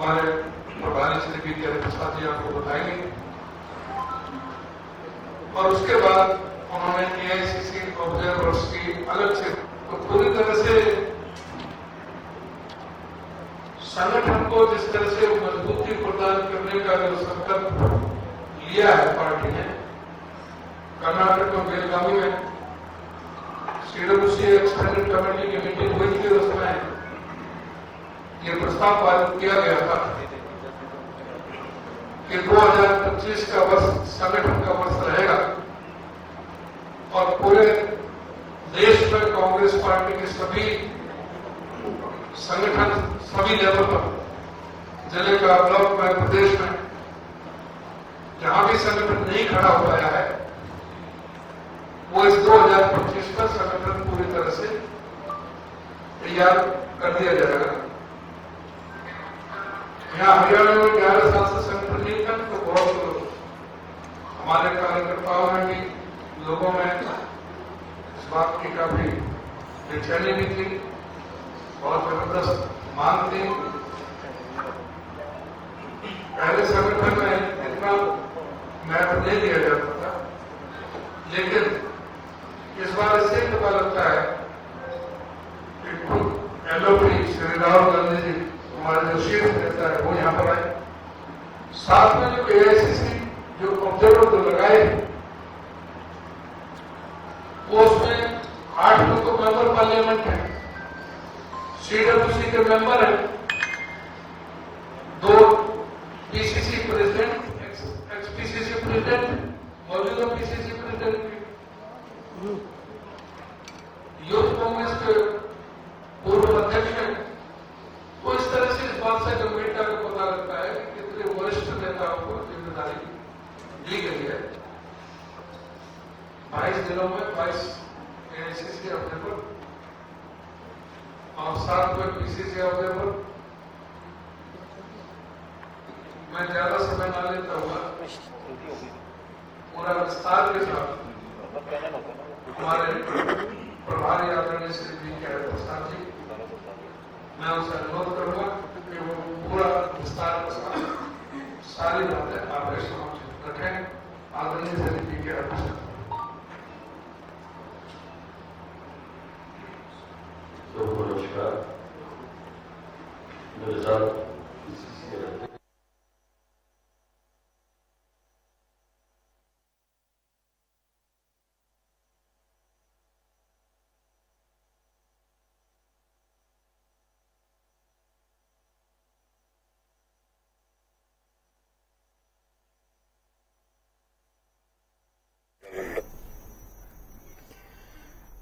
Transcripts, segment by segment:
हमारे प्रभारी श्री बी के प्रसाद जी आपको बताएंगे। और उसके बाद उन्होंने एआईसीसी ऑब्जर्वर्स की अलग से तो पूरी तरह से संगठन को जिस तरह से मजबूती प्रदान करने का जो संकल्प लिया है पार्टी ने, कर्नाटक में बेलगावी में सीडब्ल्यूसी एक्सटेंडेड कमेटी की मीटिंग हुई थी, उसमें ये प्रस्ताव पारित किया गया था कि 2025 का वर्ष संगठन का वर्ष रहेगा और पूरे देश में कांग्रेस पार्टी के सभी संगठन सभी लेवल पर, जिले का, ब्लॉक में, प्रदेश में, जहां भी संगठन नहीं खड़ा हो पाया है, वो इस 2025 का संगठन पूरी तरह से तैयार कर दिया जाएगा। यहाँ हरियाणा में 11 साल से संगठन नहीं था, तो बहुत हमारे कार्यकर्ताओं में भी, लोगों में इस बात की काफी बेचैनी भी थी, बहुत जबरदस्त मांग थी। पहले संगठन में इतना महत्व नहीं दिया जाता था, लेकिन इस बार इससे पता लगता है कि एलओपी श्री राहुल गांधी जी, हमारे जो शीर्ष नेता है, वो यहाँ पर आए। साथ में जो एआईसीसी जो ऑब्जर्वर तो लगाए, वो उसमें 8 लोग तो मेंबर पार्लियामेंट है, सीडब्ल्यूसी के मेंबर है, 2 पीसीसी प्रेसिडेंट, एक्स-पीसीसी प्रेसिडेंट, मौजूदा पीसीसी प्रेसिडेंट, यूथ कांग्रेस के पूर्व अध्यक्ष हैं। तो इस तरह से इस बात से गंभीरता को पता लगता है कि कितने वरिष्ठ नेताओं को जिम्मेदारी दी गई है। 22 जिलों में 22 एआईसीसी ऑब्जर्वर और 7 में पीसीसी ऑब्जर्वर। मैं ज्यादा समय ना लेता हुआ पूरा विस्तार के साथ हमारे प्रभारी आदरणीय श्री बी के प्रसाद जी, मैं उनसे अनुरोध करूंगा कि वो पूरा विस्तार के साथ सारी बातें आपके समक्ष रखें। आदरणीय श्री बी के प्रसाद। सबको नमस्कार। मेरे साथ पीसीसी के अध्यक्ष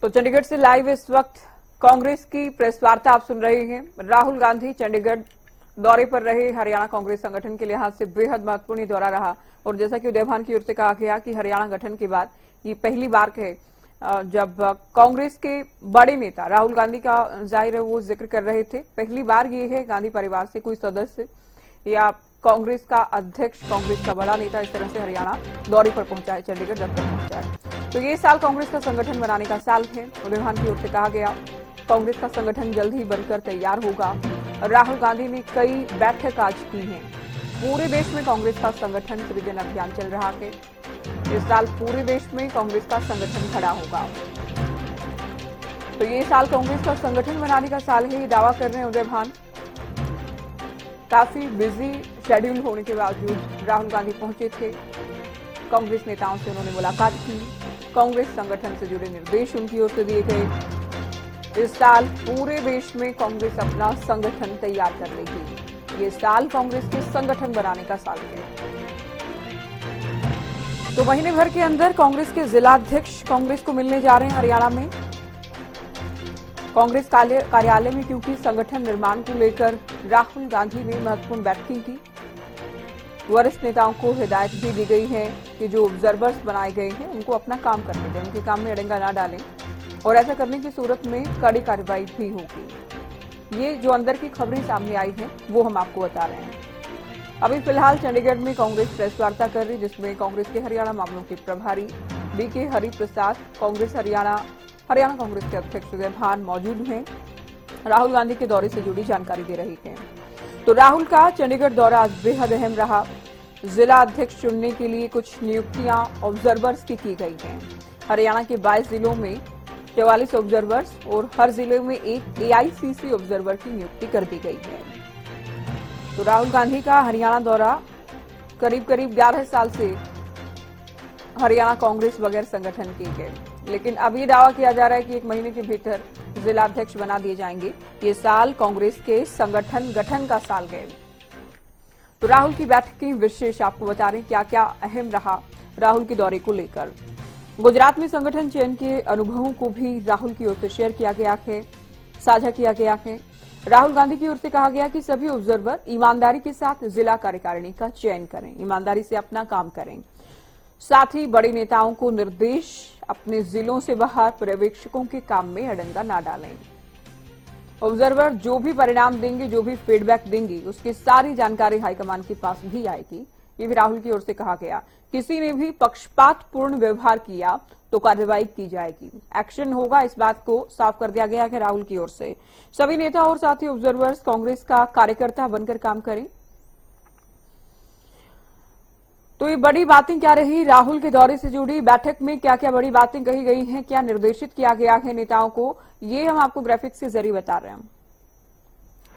तो चंडीगढ़ से लाइव इस वक्त कांग्रेस की प्रेस वार्ता आप सुन रहे हैं। राहुल गांधी चंडीगढ़ दौरे पर रहे। हरियाणा कांग्रेस संगठन के लिहाज से बेहद महत्वपूर्ण दौरा रहा और जैसा कि उदयभान की ओर से कहा गया कि हरियाणा गठन के बाद ये पहली बार है जब कांग्रेस के बड़े नेता राहुल गांधी का जाहिर है वो जिक्र कर रहे थे। पहली बार ये है गांधी परिवार से कोई सदस्य या कांग्रेस का अध्यक्ष, कांग्रेस का बड़ा नेता इस तरह से हरियाणा दौरे पर पहुंचा है, चंडीगढ़ दफ्तर पहुंचा है। तो ये साल कांग्रेस का संगठन बनाने का साल है। उदयभान की ओर से कहा गया कांग्रेस का संगठन जल्द ही बनकर तैयार होगा। राहुल गांधी ने कई बैठक आज की हैं। पूरे देश में कांग्रेस का संगठन सृजन अभियान चल रहा है। इस साल पूरे देश में कांग्रेस का संगठन खड़ा होगा। तो ये साल कांग्रेस का संगठन बनाने का साल है, ये दावा कर रहे हैं उदयभान। काफी बिजी शेड्यूल होने के बावजूद राहुल गांधी पहुंचे थे। कांग्रेस नेताओं से उन्होंने मुलाकात की। कांग्रेस संगठन से जुड़े निर्देश उनकी ओर से दिए गए। इस साल पूरे देश में कांग्रेस अपना संगठन तैयार कर लेगी। ये साल कांग्रेस के संगठन बनाने का साल है। तो महीने भर के अंदर कांग्रेस के जिलाध्यक्ष कांग्रेस को मिलने जा रहे हैं हरियाणा में कांग्रेस कार्यालय में, क्योंकि संगठन निर्माण को लेकर राहुल गांधी ने महत्वपूर्ण बैठकें की। वरिष्ठ नेताओं को हिदायत भी दी गई है कि जो ऑब्जर्वर्स बनाए गए हैं उनको अपना काम करने दें, उनके काम में अड़ंगा ना डालें और ऐसा करने की सूरत में कड़ी कार्रवाई भी होगी। ये जो अंदर की खबरें सामने आई हैं वो हम आपको बता रहे हैं। अभी फिलहाल चंडीगढ़ में कांग्रेस प्रेस वार्ता कर रही, जिसमें कांग्रेस के हरियाणा मामलों के प्रभारी बी के हरिप्रसाद, कांग्रेस हरियाणा कांग्रेस के अध्यक्ष उदयभान मौजूद हैं। राहुल गांधी के दौरे से जुड़ी जानकारी दे रही हैं। तो राहुल का चंडीगढ़ दौरा आज बेहद अहम रहा। जिला अध्यक्ष चुनने के लिए कुछ नियुक्तियां ऑब्जर्वर्स की गई हैं। हरियाणा के 22 जिलों में 44 ऑब्जर्वर्स और हर जिले में एक AICC ऑब्जर्वर की नियुक्ति कर दी गई है। तो राहुल गांधी का हरियाणा दौरा करीब 11 साल से हरियाणा कांग्रेस वगैरह संगठन के गए, लेकिन अब ये दावा किया जा रहा है कि 1 महीने के भीतर जिला अध्यक्ष बना दिए जाएंगे। ये साल कांग्रेस के संगठन गठन का साल गए। तो राहुल की बैठक की विशेष आपको बता रहे हैं क्या क्या अहम रहा राहुल के दौरे को लेकर। गुजरात में संगठन चयन के अनुभवों को भी राहुल की ओर से शेयर किया गया है, साझा किया गया है। राहुल गांधी की ओर से कहा गया कि सभी ऑब्जर्वर ईमानदारी के साथ जिला कार्यकारिणी का चयन करें, ईमानदारी से अपना काम करें। साथ ही बड़े नेताओं को निर्देश अपने जिलों से बाहर पर्यवेक्षकों के काम में अड़ंगा ना डालें। ऑब्जर्वर जो भी परिणाम देंगे, जो भी फीडबैक देंगे, उसकी सारी जानकारी हाईकमान के पास भी आएगी। ये भी राहुल की ओर से कहा गया। किसी ने भी पक्षपातपूर्ण व्यवहार किया तो कार्रवाई की जाएगी, एक्शन होगा। इस बात को साफ कर दिया गया है राहुल की ओर से। सभी नेता और साथी ऑब्जर्वर्स कांग्रेस का कार्यकर्ता बनकर काम करें। तो ये बड़ी बातें क्या रही राहुल के दौरे से जुड़ी, बैठक में क्या क्या बड़ी बातें कही गई हैं, क्या निर्देशित किया गया है नेताओं को, ये हम आपको ग्राफिक्स के जरिए बता रहे हैं।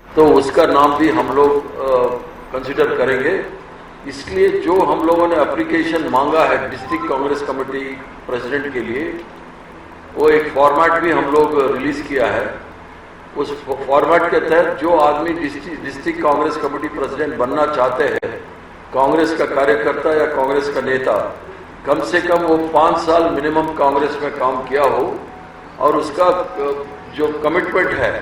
तो उसका नाम भी हम लोग कंसिडर करेंगे। इसलिए जो हम लोगों ने एप्लीकेशन मांगा है डिस्ट्रिक्ट कांग्रेस कमेटी प्रेसिडेंट के लिए, वो एक फॉर्मेट भी हम लोग रिलीज किया है। उस फॉर्मेट के तहत जो आदमी डिस्ट्रिक्ट कांग्रेस कमेटी प्रेसिडेंट बनना चाहते हैं, कांग्रेस का कार्यकर्ता या कांग्रेस का नेता, कम से कम वो 5 साल मिनिमम कांग्रेस में काम किया हो और उसका जो कमिटमेंट है,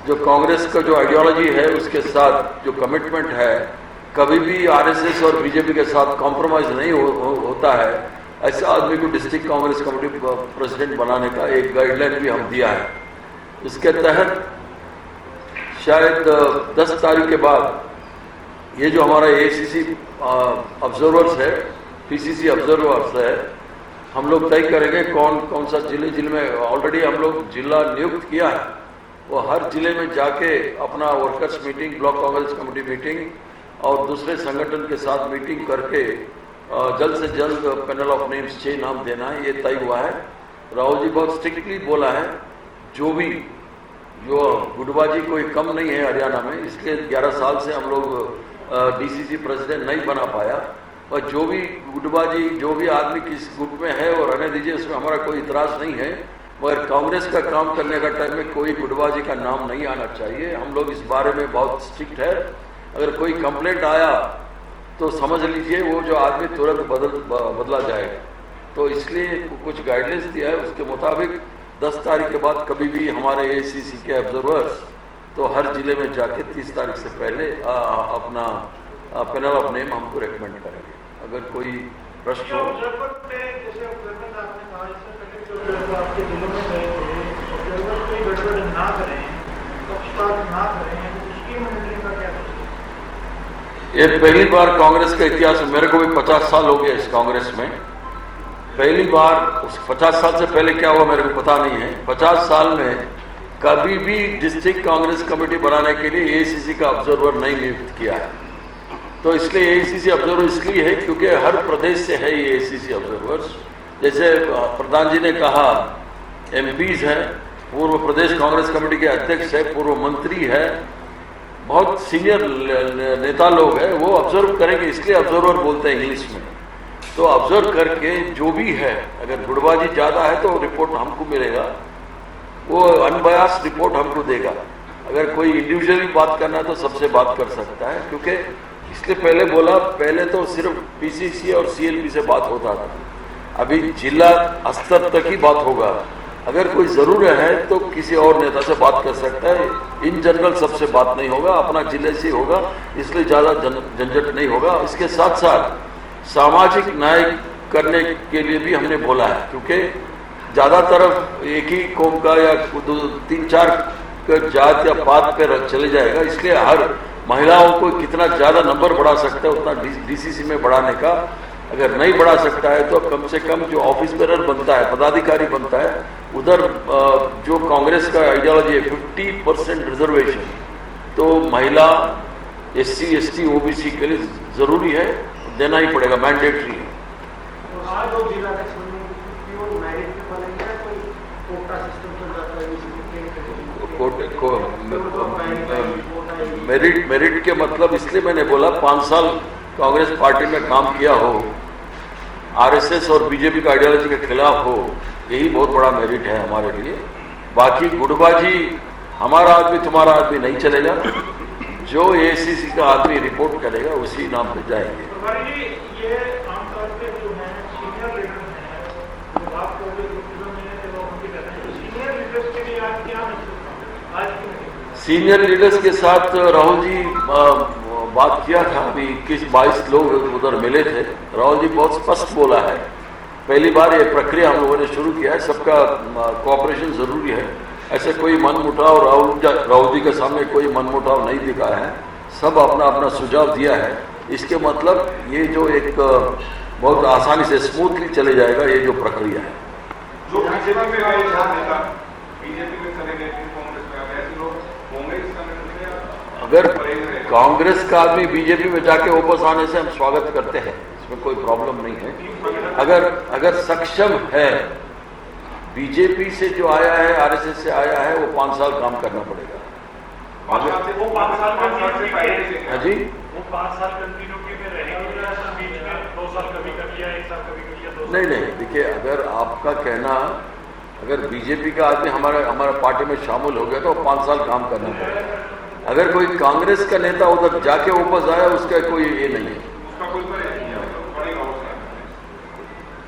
जो कांग्रेस का जो आइडियोलॉजी है उसके साथ जो कमिटमेंट है, कभी भी RSS और बीजेपी के साथ कॉम्प्रोमाइज नहीं होता है, ऐसे आदमी को डिस्ट्रिक्ट कांग्रेस कमेटी प्रेसिडेंट बनाने का एक गाइडलाइन भी हम दिया है। इसके तहत शायद 10 तारीख के बाद ये जो हमारा AICC ऑब्जर्वर्स है, PCC ऑब्जर्वर्स है, हम लोग तय करेंगे कौन कौन सा जिले में ऑलरेडी हम लोग जिला नियुक्त किया है, वो हर जिले में जाके अपना workers meeting, block Congress committee meeting और दूसरे संगठन के साथ मीटिंग करके जल्द से जल्द पैनल ऑफ नेम्स 6 नाम देना है, ये तय हुआ है। राहुल जी बहुत स्ट्रिक्टली बोला है, जो गुटबाजी कोई कम नहीं है हरियाणा में, इसलिए 11 साल से हम लोग DCC प्रेसिडेंट नहीं बना पाया। और जो भी गुटबाजी, जो भी आदमी किस गुट में है वो रहने दीजिए, उसमें हमारा कोई इतराज नहीं है, मगर कांग्रेस का काम करने का टाइम में कोई गुटबाजी का नाम नहीं आना चाहिए। हम लोग इस बारे में बहुत स्ट्रिक्ट है। अगर कोई कंप्लेंट आया तो समझ लीजिए वो जो आदमी तुरंत बदला जाएगा। तो इसलिए कुछ गाइडलाइंस दिया है, उसके मुताबिक 10 तारीख के बाद कभी भी हमारे AICC के ऑब्जर्वर्स तो हर जिले में जाके 30 तारीख से पहले अपना पैनल ऑफ नेम हमको रेकमेंड करेंगे। अगर कोई प्रश्न हो। ये पहली बार कांग्रेस के इतिहास में, मेरे को भी 50 साल हो गया इस कांग्रेस में, पहली बार। 50 साल से पहले क्या हुआ मेरे को पता नहीं है। 50 साल में कभी भी डिस्ट्रिक्ट कांग्रेस कमेटी बनाने के लिए AICC का ऑब्जर्वर नहीं नियुक्त किया है। तो इसलिए AICC ऑब्जर्वर इसलिए है क्योंकि हर प्रदेश से है ये AICC ऑब्जर्वर्स। जैसे प्रधान जी ने कहा, MPs हैं, पूर्व प्रदेश कांग्रेस कमेटी के अध्यक्ष है, पूर्व मंत्री है, बहुत सीनियर नेता लोग हैं, वो ऑब्जर्व करेंगे, इसलिए ऑब्जर्वर बोलते हैं इंग्लिश में। तो ऑब्जर्व करके जो भी है, अगर गुटबाजी ज्यादा है तो रिपोर्ट हमको मिलेगा, वो अनबयास रिपोर्ट हमको देगा। अगर कोई इंडिविजुअली बात करना है तो सबसे बात कर सकता है, क्योंकि इसलिए पहले बोला, पहले तो सिर्फ PCC और CLP से बात होता था, अभी जिला स्तर तक ही बात होगा। अगर कोई जरूर है तो किसी और नेता से बात कर सकता है, इन जनरल सबसे बात नहीं होगा, अपना जिले से होगा, इसलिए ज्यादा झंझट नहीं होगा। इसके साथ साथ सामाजिक न्याय करने के लिए भी हमने बोला है, क्योंकि ज्यादा तरफ एक ही कौम का या 3-4 जात या पात पे चले जाएगा, इसलिए हर महिलाओं को कितना ज्यादा नंबर बढ़ा सकता है उतना DCC में बढ़ाने का। अगर नहीं बढ़ा सकता है तो कम से कम जो ऑफिस बेरर बनता है, पदाधिकारी बनता है, उधर जो कांग्रेस का आइडियोलॉजी है 50% रिजर्वेशन, तो महिला SC ST OBC के लिए जरूरी है, देना ही पड़ेगा, मैंडेटरी है। आज और जिला अध्यक्ष बनने की प्योर मेरिट पे बनेंगे या कोई कोटा सिस्टम चल जाता है मेरिट के मतलब इसलिए मैंने बोला 5 साल कांग्रेस पार्टी में काम किया हो, RSS और बीजेपी का आइडियोलॉजी के खिलाफ हो, यही बहुत बड़ा मेरिट है हमारे लिए। बाकी गुटबाजी हमारा आदमी तुम्हारा आदमी नहीं चलेगा, जो ACC का आदमी रिपोर्ट करेगा उसी नाम पे जाएंगे। ये आमतौर पे जो है सीनियर लीडर हैं, जो बात को सीनियर लीडर्स के लिए आज क्या मैसेज आज की सीनियर लीडर्स के साथ राहुल जी बात किया था, अभी 21-22 लोग उधर मिले थे। राहुल जी बहुत स्पष्ट बोला है, पहली बार ये प्रक्रिया हम लोगों ने शुरू किया है, सबका कोऑपरेशन जरूरी है। ऐसे कोई मनमुटाव राहुल जी के सामने कोई मनमुटाव नहीं दिखाया है, सब अपना अपना सुझाव दिया है। इसके मतलब ये जो एक बहुत आसानी से स्मूथली चले जाएगा ये जो प्रक्रिया है। जो बीजेपी में आए नेता बीजेपी में चले गए, कांग्रेस में आए, ऐसे लोग कांग्रेस का अगर कांग्रेस का आदमी बीजेपी में जाके वापस आने से हम स्वागत करते हैं, इसमें कोई प्रॉब्लम नहीं है। अगर सक्षम है, बीजेपी से जो आया है, RSS से आया है, वो 5 साल काम करना पड़ेगा। वो 5 साल हाँ जी, वो 5 साल कंटिन्यूटी में रहेंगे, बीच में 2 साल कभी कर लिया, 1 साल कभी कर लिया, 2 साल नहीं, देखिए अगर आपका कहना, अगर बीजेपी का आदमी हमारा पार्टी में शामिल हो गया तो 5 साल काम करना पड़ेगा। अगर कोई कांग्रेस का नेता उधर जाके वापस आया, उसका कोई ये नहीं है, उसका कोई पड़ेगा।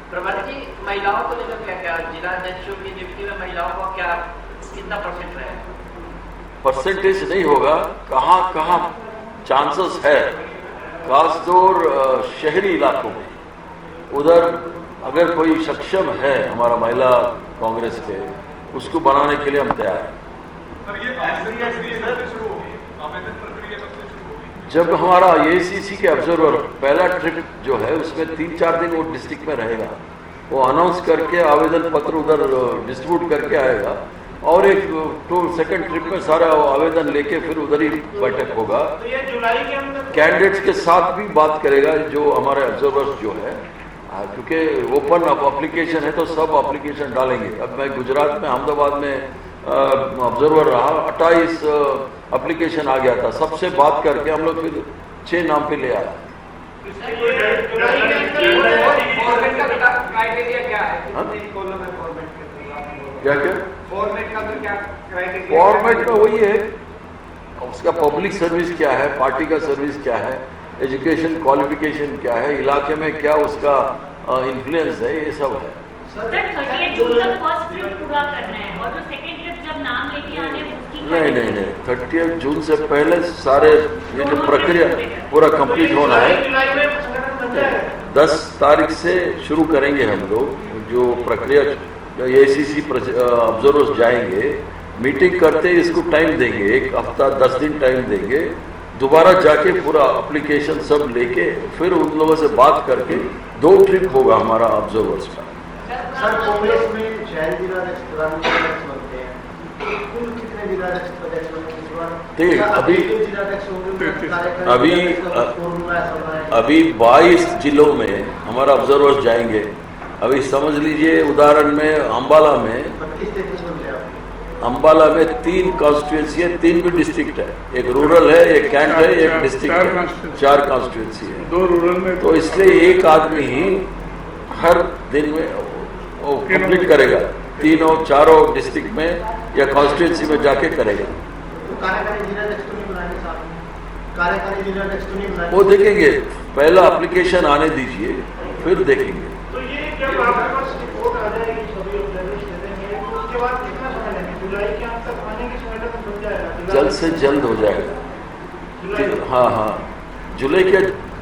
प्रभात जी, महिलाओं को लेकर क्या जिला अध्यक्षों की नियुक्ति में महिलाओं का क्या कितना परसेंट है? परसेंटेज नहीं होगा, कहाँ चांसेस है, खासतौर शहरी इलाकों में, उधर अगर कोई सक्षम है हमारा महिला कांग्रेस के, उसको बनाने के लिए हम तैयार हैं। जब हमारा ACC के ऑब्जर्वर पहला ट्रिप जो है उसमें 3-4 दिन वो डिस्ट्रिक्ट में रहेगा, वो अनाउंस करके आवेदन पत्र उधर डिस्ट्रीब्यूट करके आएगा, और एक सेकंड ट्रिप में सारा आवेदन लेके फिर उधर ही बैठक होगा। तो ये जुलाई के अंदर कैंडिडेट्स के साथ भी बात करेगा जो हमारे ऑब्जर्वर्स जो है, क्योंकि ओपन एप्लीकेशन है तो सब एप्लीकेशन डालेंगे। अब मैं गुजरात में अहमदाबाद में ऑब्जर्वर रहा, 28 एप्लीकेशन आ गया था, सबसे बात करके हम लोग फिर 6 नाम पे ले आए। फॉर्मेट में वही है, उसका पब्लिक सर्विस क्या है, पार्टी का सर्विस क्या है, एजुकेशन क्वालिफिकेशन क्या है, इलाके में क्या उसका इन्फ्लुएंस है, ये सब है। नहीं, 30 जून से पहले सारे ये जो प्रक्रिया पूरा कंप्लीट होना है। 10 तारीख से शुरू करेंगे हम लोग, जो प्रक्रिया ACC ऑब्जर्वर्स जाएंगे, मीटिंग करते इसको टाइम देंगे, 1 हफ्ता 10 दिन टाइम देंगे, दोबारा जाके पूरा एप्लीकेशन सब लेके फिर उन लोगों से बात करके 2 ट्रिप होगा हमारा ऑब्जर्वर्स का। सर, कांग्रेस में शहरी जिला अध्यक्ष बनते हैं, कुल कितने जिला अध्यक्ष अभी 22 जिलों में हमारा ऑब्जर्वर्स जाएंगे। अभी समझ लीजिए उदाहरण में अंबाला में 3 कॉन्स्टिट्यूएंसी है, 3 भी डिस्ट्रिक्ट है, एक रूरल है, एक कैंट है, एक डिस्ट्रिक्ट है, 4 कॉन्स्टिट्यूएंसी है, 2 रूरल में। तो इसलिए एक आदमी ही हर दिन में वो कंप्लीट करेगा, 3-4 डिस्ट्रिक्ट में या कॉन्स्टिट्यूएंसी में जाके करेगा। वो देखेंगे, पहला एप्लीकेशन आने दीजिए फिर देखेंगे। तो ये जब आपके पास रिपोर्ट आ जाएगी, सभी ऑब्जर्वेशन देंगे, तो उसके बाद कितना समय लगेगा? जुलाई के अंत तक आने की समय तक बन जाएगा? जल्द से जल्द हो जाएगा। हाँ, जुलाई के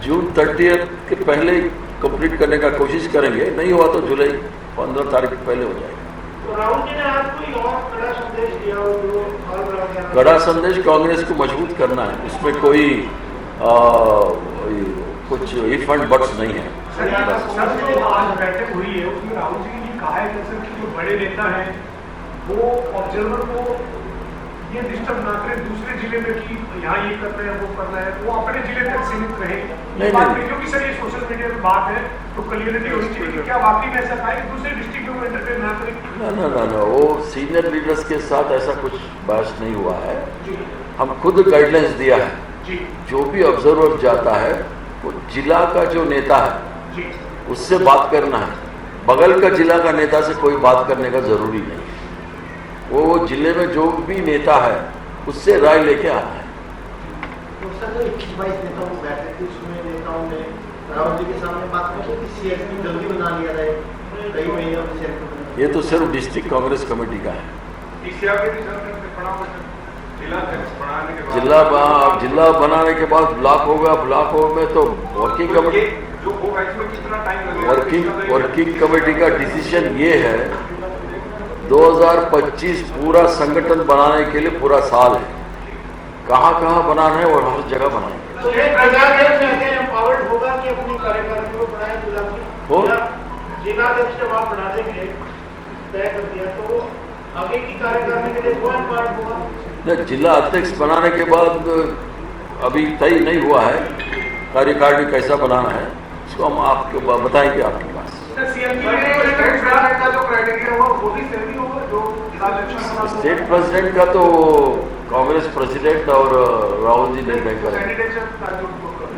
जून 30 के पहले कंप्लीट करने का कोशिश करेंगे, नहीं हुआ तो जुलाई 15 तारीख पहले हो जाएगा। तो राहुल जी ने आज कोई और कड़ा संदेश दिया हो जो कड़ा संदेश कांग्रेस को मजबूत करना है, उसमें कोई कुछ इफ एंड बट्स नहीं है। जो आज बैठक हुई है उसमें राहुल जी ने कहा है कि जो बड़े नेता हैं वो ऑब्जर्वर को ये डिस्टर्ब ना करें दूसरे जिले में कि यहाँ ये कर रहे हैं वो कर रहे हैं, वो अपने जिले तक सीमित रहे। नहीं। क्योंकि सर ये सोशल मीडिया पे बात है तो क्लियरिटी होनी चाहिए कि क्या वाकई में ऐसा था कि दूसरे डिस्ट्रिक्ट में वो इंटरफेयर ना करें। ना वो सीनियर लीडर्स के साथ ऐसा कुछ बहस नहीं हुआ है। हम खुद गाइडलाइंस दिया है, जो भी ऑब्जर्वर जाता है वो जिला का जो नेता है उससे बात करना है, बगल का जिला का नेता से कोई बात करने का जरूरी नहीं। वो जिले में जो भी नेता है उससे राय लेके आना है। तो सर 21-22 नेताओं को बैठे थे, उसमें नेताओं ने राहुल जी के सामने बात की कि सीएलपी जल्दी बना लिया जाए, कई महीनों से सीएलपी। ये तो सिर्फ डिस्ट्रिक्ट कांग्रेस कमेटी का है। जिला बनाने के बाद ब्लॉक होगा, ब्लॉक में तो वर्किंग कमेटी वर्किंग कमेटी का डिसीजन ये है 2025 पूरा संगठन बनाने के लिए पूरा साल है, कहाँ बनाना है और हर जगह बनाएंगे। तो ये जिलाध्यक्ष एम्पावर्ड होगा कि अपनी कार्यकारिणी को बढ़ाए जिलाध्यक्ष जब आप बढ़ा देंगे तय कर दिया तो आगे की कार्यकारिणी के लिए वो एम्पावर्ड होगा। नहीं, जिला अध्यक्ष बनाने के बाद अभी तय नहीं हुआ है कार्यकारिणी कैसा बनाना है, इसको हम आपको बताएंगे आपके पास। स्टेट प्रेसिडेंट का तो कांग्रेस प्रेसिडेंट और राहुल जी निर्णय करेंगे।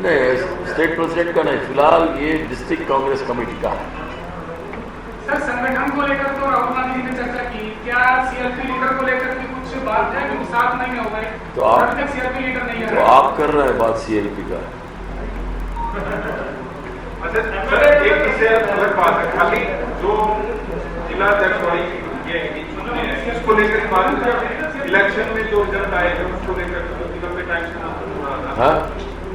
नहीं, स्टेट प्रेसिडेंट का नहीं, फिलहाल ये डिस्ट्रिक्ट कांग्रेस कमेटी का है। सर संगठन को लेकर तो राहुल गांधी ने चर्चा की, क्या सीएलपी लीडर को लेकर भी कुछ बात है? क्योंकि 7 महीने हो गए तो आप सीएलपी लीडर नहीं है। तो आप कर रहे हैं बात सीएलपी का। एक इससे अलग बात है, खाली जो जिला अध्यक्ष वाली इसको लेकर ही बात, इलेक्शन में जो रिजल्ट आएगा उसको लेकर टाइम से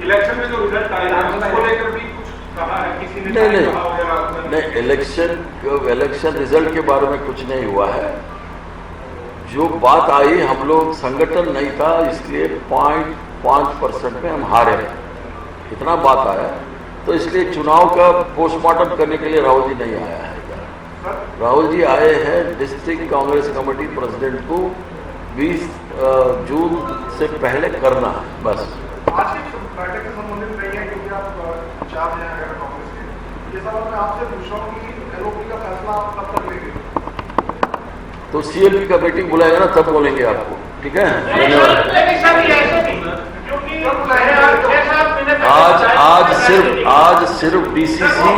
इलेक्शन में जो रिजल्ट आएगा उसको लेकर भी कुछ कहा है किसी ने? नहीं, इलेक्शन रिजल्ट के बारे में कुछ नहीं हुआ है। जो बात आई, हम लोग संगठन नहीं था इसलिए 0.5% में हम हारे, इतना बात आया, तो इसलिए चुनाव का पोस्टमार्टम करने के लिए राहुल जी नहीं आया है। राहुल जी आए हैं डिस्ट्रिक्ट कांग्रेस कमेटी प्रेसिडेंट को 20 जून से पहले करना है, बस। आज की बैठक से संबंधित नहीं है क्योंकि आप चार हैं अगर कांग्रेस के, ये सब मैं आपसे पूछ रहा हूँ कि एलओपी का फैसला आप कब तक लेंगे? तो सीएलपी का मीटिंग बुलाएगा ना, तब बोलेंगे आपको, ठीक है? आज सिर्फ डीसीसी,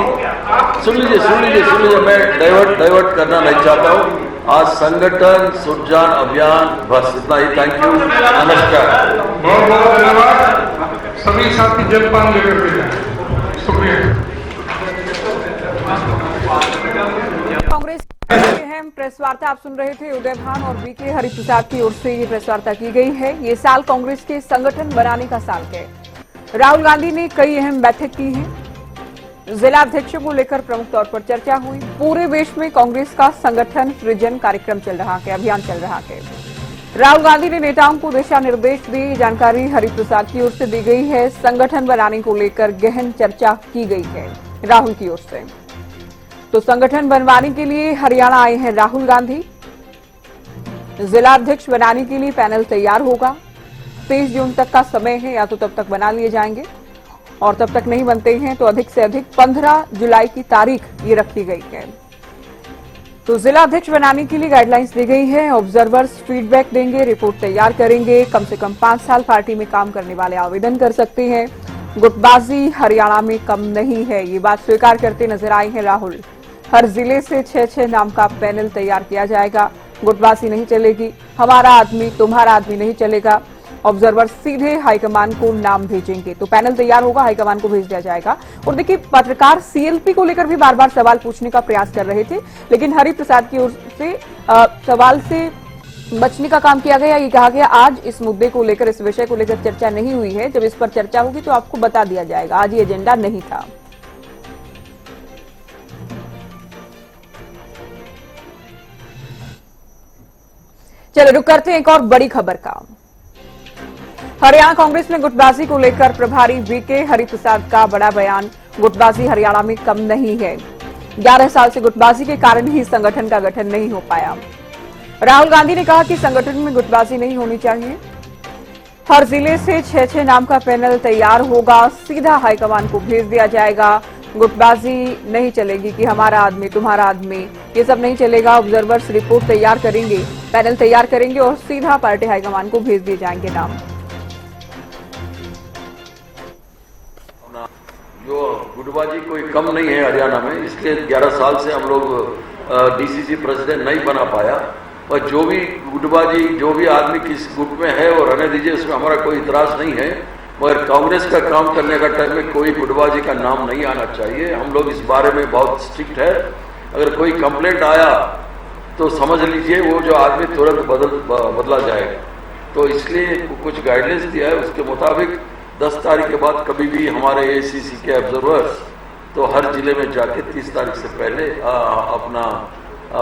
सुन लीजिए, मैं डाइवर्ट करना नहीं चाहता हूँ। आज संगठन सुरजान अभियान, बस इतना ही। थैंक यू, नमस्कार। बहुत बहुत धन्यवाद। सभी साथी जलपान लेकर के जाएं। शुक्रिया। कांग्रेस अहम प्रेस वार्ता आप सुन रहे थे। उदय भान और बीके हरिप्रसाद की ओर से ये प्रेस वार्ता की गई है। ये साल कांग्रेस के संगठन बनाने का साल है। राहुल गांधी ने कई अहम बैठक की है, जिला अध्यक्षों को लेकर प्रमुख तौर पर चर्चा हुई। पूरे देश में कांग्रेस का संगठन सृजन कार्यक्रम चल रहा है, अभियान चल रहा है। राहुल गांधी ने नेताओं को दिशा निर्देश दी। जानकारी हरिप्रसाद की ओर से दी गई है। संगठन बनाने को लेकर गहन चर्चा की गई है राहुल की ओर से। तो संगठन बनवाने के लिए हरियाणा आए हैं राहुल गांधी। जिला अध्यक्ष बनाने के लिए पैनल तैयार होगा। 23 जून तक का समय है, या तो तब तक बना लिए जाएंगे और तब तक नहीं बनते हैं तो अधिक से अधिक 15 जुलाई की तारीख ये रखी गई है। तो जिला अध्यक्ष बनाने के लिए गाइडलाइंस दी गई है। ऑब्जर्वर्स फीडबैक देंगे, रिपोर्ट तैयार करेंगे। कम से कम 5 साल पार्टी में काम करने वाले आवेदन कर सकते हैं। गुटबाजी हरियाणा में कम नहीं है, ये बात स्वीकार करते नजर आए हैं राहुल। हर जिले से 6-6 नाम का पैनल तैयार किया जाएगा। गुटबाजी नहीं चलेगी, हमारा आदमी तुम्हारा आदमी नहीं चलेगा। ऑब्जर्वर सीधे हाईकमान को नाम भेजेंगे। तो पैनल तैयार होगा, हाईकमान को भेज दिया जाएगा। और देखिए, पत्रकार सीएलपी को लेकर भी बार बार सवाल पूछने का प्रयास कर रहे थे, लेकिन हरिप्रसाद की ओर से सवाल से बचने का काम किया गया। ये कहा गया आज इस मुद्दे को लेकर, इस विषय को लेकर चर्चा नहीं हुई है। जब इस पर चर्चा होगी तो आपको बता दिया जाएगा। आज ये एजेंडा नहीं था। चलो रुक करते हैं एक और बड़ी खबर का। हरियाणा कांग्रेस में गुटबाजी को लेकर प्रभारी बीके हरिप्रसाद का बड़ा बयान। गुटबाजी हरियाणा में कम नहीं है। 11 साल से गुटबाजी के कारण ही संगठन का गठन नहीं हो पाया। राहुल गांधी ने कहा कि संगठन में गुटबाजी नहीं होनी चाहिए। हर जिले से 6-6 नाम का पैनल तैयार होगा, सीधा हाईकमान को भेज दिया जाएगा। गुटबाजी नहीं चलेगी कि हमारा आदमी तुम्हारा आदमी, ये सब नहीं चलेगा। ऑब्जर्वर्स रिपोर्ट तैयार करेंगे, पैनल तैयार करेंगे और सीधा पार्टी हाईकमान को भेज दिए जाएंगे नाम। जो गुटबाजी कोई कम नहीं है हरियाणा में, इसलिए 11 साल से हम लोग डीसीसी प्रेसिडेंट नहीं बना पाया। और जो भी गुटबाजी, जो भी आदमी किस गुट में है वो रहने दीजिए, उसमें हमारा कोई इतराज नहीं है। मगर कांग्रेस का काम करने का टाइम में कोई गुटबाजी का नाम नहीं आना चाहिए। हम लोग इस बारे में बहुत स्ट्रिक्ट है। अगर कोई कंप्लेंट आया तो समझ लीजिए वो जो आदमी तुरंत बदला जाएगा। तो इसलिए कुछ गाइडलाइंस दिया है, उसके मुताबिक 10 तारीख के बाद कभी भी हमारे एसीसी के ऑब्जर्वर्स तो हर जिले में जाके 30 तारीख से पहले अपना